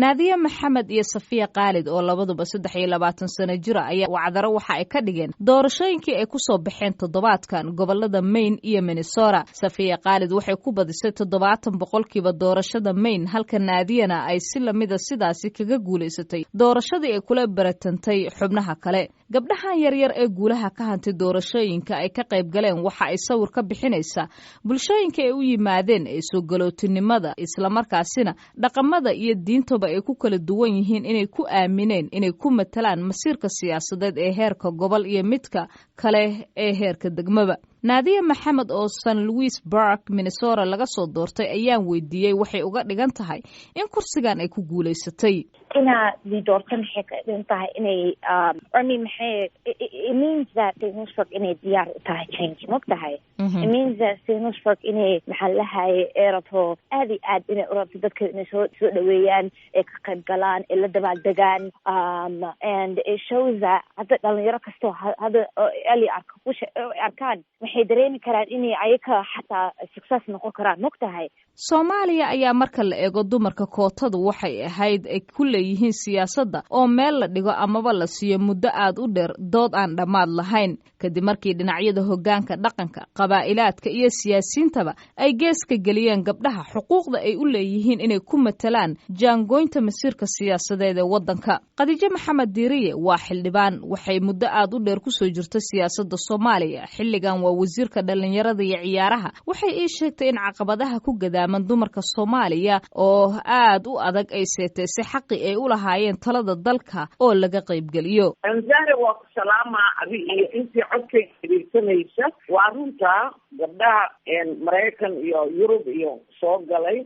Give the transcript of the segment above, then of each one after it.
naadiya maxamed iyo safiya qaalid oo labaduba 23 sano jira ayaa wacdaro waxa ay ka dhigeen doorashooyinkii ay ku soo baxeen toddobaadkan gobolada Maine iyo Minnesota. safiya qaalid waxay ku badisay 70% doorashada Maine, halka naadiyana ay si lamida sidaasi kaga guuleysatay doorashadii ay kula baratantay xubnaha kale. gabdhahan yaryar ee guulaha ka hantay doorashooyinka ay ka qayb galeen waxa ay sawir ka bixinaysaa bulshooyinka ay u yimaadeen ee soo galootinimada, isla markaasina dhaqamada iyo diintaba ay ku kala duwan yihiin inay ku aamineen inay ku matalaan masiirka siyaasadeed ee heerka gobol iyo midka kale ee heerka degmaba. naadiya maxamed oo San Louis Park, Minnesota laga soo doortay ayaan weydiiyey waxay uga dhigan tahay in kursigan ay ku guuleysatay. di doortan xigeen tahay inay it means that Sinusburg inay diyaar u tahay change mogtahay. It means that Sinusburg inay maxallahay erato aad inay urabto dadka inay soo dhaweeyaan ee ka qayb galaan ee la dabaaldegaan and it shows that hadda dhalinyaro kasto hadda ali arkaan waxay dareemi karaan inay ayaka xataa success noqon karaan mogtahay. Soomaaliya ayaa marka la eego dumarka kootadu waxay ahayd ay ku leeyihiin siyaasadda oo meel la dhigo amaba la siiyo muddo aad u dheer dood aan dhammaad lahayn, kadib markii dhinacyada hoggaanka dhaqanka, qabaa'ilaadka iyo siyaasiyiintaba ay geeska geliyeen gabdhaha xuquuqda ay u leeyihiin inay ku matalaan jaangoynta masiirka siyaasadeed ee waddanka. Khadiija Maxamed Diiriye waa xildhibaan, waxay muddo aad u dheer ku soo jirta siyaasadda Soomaaliya. xilligan waa wasiirka dhalinyarada iyo ciyaaraha. waxay ii sheegtay in caqabadaha ku gadaaman dumarka Soomaaliya oo aad u adag ay seeteysay xaqi ay u lahaayeen talada dalka oo laga qayb geliyo. anzaare waa ku salaama abi iyo intii codkayga dhigsanaysa. waa runta gabdhaha Mareykan iyo Yurub iyo soo galay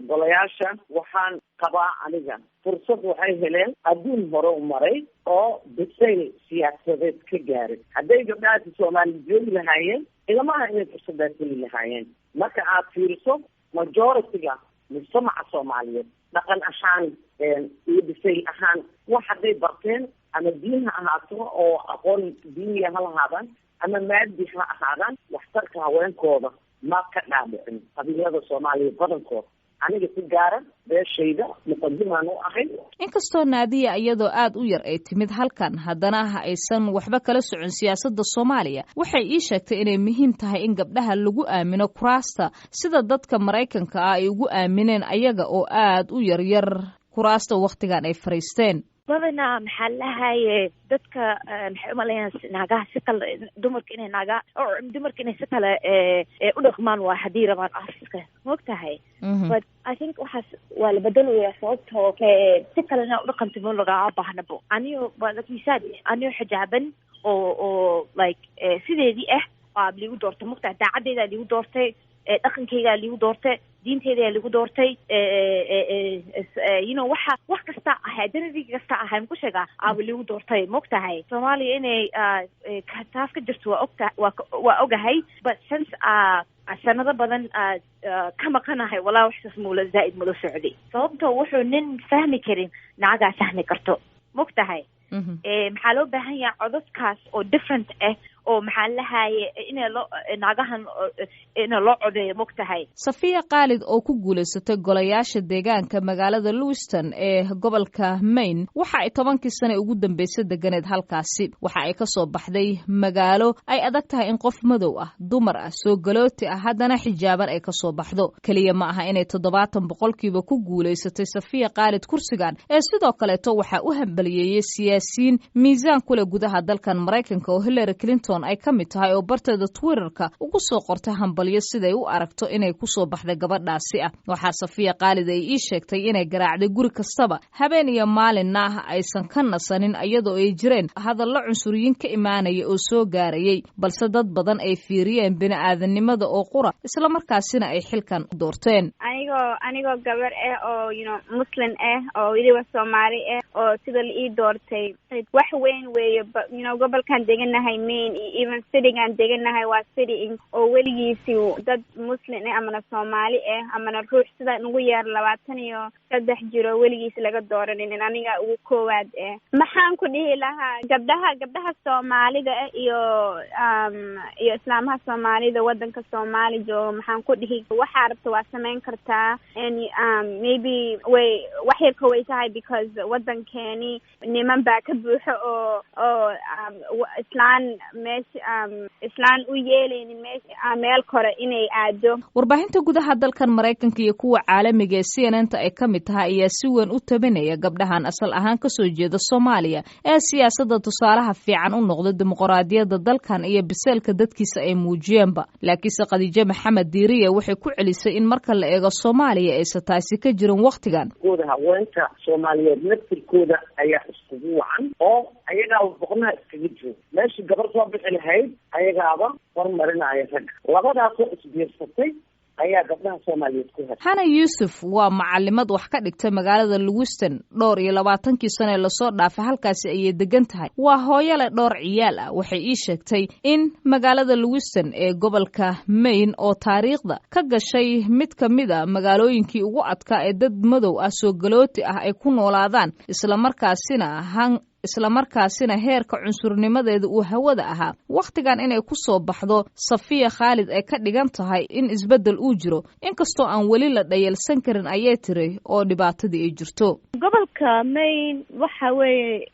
golayaasha waxaan qabaa aniga fursad waxay heleen adduun hore u maray oo bisayl siyaasadeed ka gaaray. hadday gabdhaha Soomaali joogi lahaayeen ilamaha inay fursadaas heli lahaayeen. marka aad fiiriso majority-ga mujtamaca Soomaaliyeed dhaqan ahaan iyo bisayl ahaan wax hadday barteen ama diin ha ahaato oo aqoon diiniya ha lahaadaan ama maadi ha ahaadaan waxtarka haweenkooda ma ka dhaadhicin qabiilada Soomaaliya badankooda. aniga si gaara beeshayda muqadimaan u ahay. inkastoo naadiya iyadoo aad u yar ay timid halkan, haddana aysan waxba kala socon siyaasadda Soomaaliya, waxay ii sheegtay inay muhiim tahay in gabdhaha lagu aamino kuraasta sida dadka Mareykanka ah ay ugu aamineen ayaga oo aad u yaryar kuraasta waqtigan ay fariisteen. badanaa maxaa lahaye dadka maxay u maleeyaan naagaha si kale dumarka inay si kale u dhaqmaan waa haddii rabaan afiska mogtahay. but I think waxaas waa la bedelayaa sababtoo si kalena u dhaqanta ma lagaa baahnabo. aniyo aniyo xijaaban oo like sideedii waa liigu doortay mogtahay. daacaddeedaa liigu doortay, dhaqankeygaa liigu doortay, diinteedaa liigu doortay, wax kasta ahay identity kasta ahay ku sheegaa aaba liigu doortay mogtahay. Soomaaliya inay taas ka jirto waa ogahay, but since sanado badan ka maqanahay walaa waxsaas muula zaa'id mula socday. sababtoo wuxuu nin fahmi karin nacagaa fahmi karto mogtahay. maxaa loo baahan yahay codadkaas oo different oo maxaa lahaye naagahan ina loo codeeyo mogtahay. safiya qaalid oo ku guuleysatay golayaasha deegaanka magaalada Lewiston ee gobolka Maine waxa ay 10 sano ugu dambeysay deganeed halkaasi. waxa ay ka soo baxday magaalo ay adag tahay in qof madow ah, dumar ah, soo galooti ah haddana xijaaban ay ka soo baxdo. kaliya ma aha inay 70% ku guuleysatay safiya qaalid kursigan, ee sidoo kale waxa u hambaliyeeyay siyaasiyiin miisaan kule gudaha dalkan Mareykanka oo Hillary Clinton ay ka mid tahay oo barteeda Twitterka ugu soo qortay hambalyo siday u aragto inay ku soo baxday gabadhaasi ah. waxaa safiya qaalid ay ii sheegtay inay garaacday guri kastaba habeen iyo maalinna aysan ka nasanin iyadoo ay jireen hadallo cunsuriyiin ka imaanaya oo soo gaarayay, balse dad badan ay fiiriyeen bini'aadanimada oo qura isla markaasina ay xilkan doorteen. anigoo gabar oo muslim oo weliba Soomaali oo sida la ii doortay wax weyn weeye, gobolkan deganahay Maine iyo even citygan deganahay waa city oo weligiisi dad muslim amana Soomaali amana ruux sida ugu yar 23 jiro weligiis laga dooranin aniga ugu koowaad maxaan ku dhihi lahaa gabdhaha Soomaalida iyo islaamaha Soomaalida wadanka Soomaali jooga maxaan ku dhihi waxa rabto waa sameyn kartaa and maybe wax yar ka weysahay because wadankeeni niman baa ka buuxo oo islaan u yeelaynin meel kore inay aado. Warbaahinta gudaha dalkan Mareykanka iyo kuwa caalamiga CNN-ta ay ka mid tahay ayaa si weyn u tabinaya gabdhahan asal ahaan ka soo jeeda Soomaaliya ee siyaasadda tusaalaha fiican u noqda dimuqraadiyadda dalkan iyo biseelka dadkiisa ay muujiyeenba. Laakiinse Khadiija Maxamed Diiriye waxay ku celisay in marka la eego Soomaaliya aysan taasi ka jirin waqtigan. haweenka Soomaaliyeed naftirkooda ayaa iskugu wacan oo ayagaa boqonaha iskaga jooga meeshii gabar soo bixi lahayd ayagaaba hormarinaya rag labadaasoo isbiirsatay ayaa gabdhaha Soomaaliyeed ku helay. Hana Yusuf waa macalimad wax ka dhigtay magaalada Lewiston 22 sano la soo dhaafay halkaasi ay degan tahay. Waa hooyo leh 2 ciyaal ah. Waxay ii sheegtay in magaalada Lewiston ee gobolka Maine oo taariikhda ka gashay mid ka mid ah magaalooyinkii ugu adkaa ee dad madow ah soo galooti ah ay ku noolaadaan isla markaasina heerka cunsurnimadeeda uu hawada ahaa waqtigan inay ku soo baxdo Safiya Khalid ay ka dhigan tahay in isbedel uu jiro inkastoo aan weli la dhayalsan karin ayay tiri oo dhibaatadii ay jirto. Gobolka Maine waxa weeye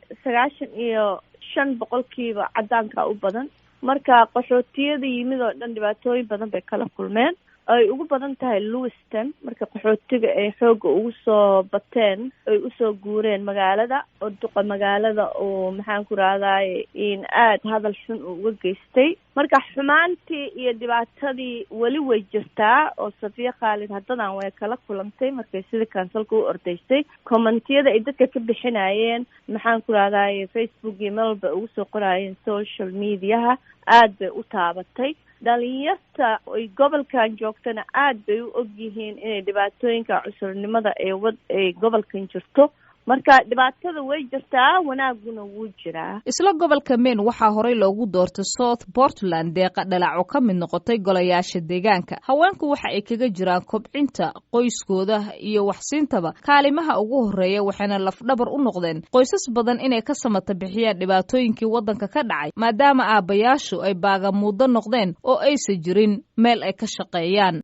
95% cadaanka u badan marka qaxootiyada yimid oo dhan dhibaatooyin badan bay kala kulmeen ay ugu badan tahay Lewiston marka qaxootiga ay xooga ugu soo bateen ay u soo guureen magaalada oo duqa magaalada oo maxaan ku raadayay in aad hadal xun uga geystay marka xumaantii iyo dhibaatadii wali way jirtaa oo Safiya Khalid haddan way kala kulantay markay sida kansalka u ordaysay commentiyada ay dadka ka bixinayeen maxaan ku raadayay Facebook iyo melba ugu soo qorayeen social media aad bay u taabatay dhalinyarta ay gobolkan joogtana aad bay u ogyihiin inay dhibaatooyinka cusurnimada ee gobolkan jirto marka dhibaatada way jirtaa wanaaguna wuu jiraa. Isla gobolka Maine waxaa horey loogu doortay South Portland deeqa dhalaco ka mid noqotay golayaasha deegaanka. Haweenku waxa ay kaga jiraan kobcinta qoyskooda iyo waxsiintaba kaalimaha ugu horeeya waxayna lafdhabar u noqdeen qoysas badan inay ka samata bixiyaan dhibaatooyinkii wadanka ka dhacay maadaama aabayaashu ay baagamuudo noqdeen oo aysan jirin meel ay ka shaqeeyaan.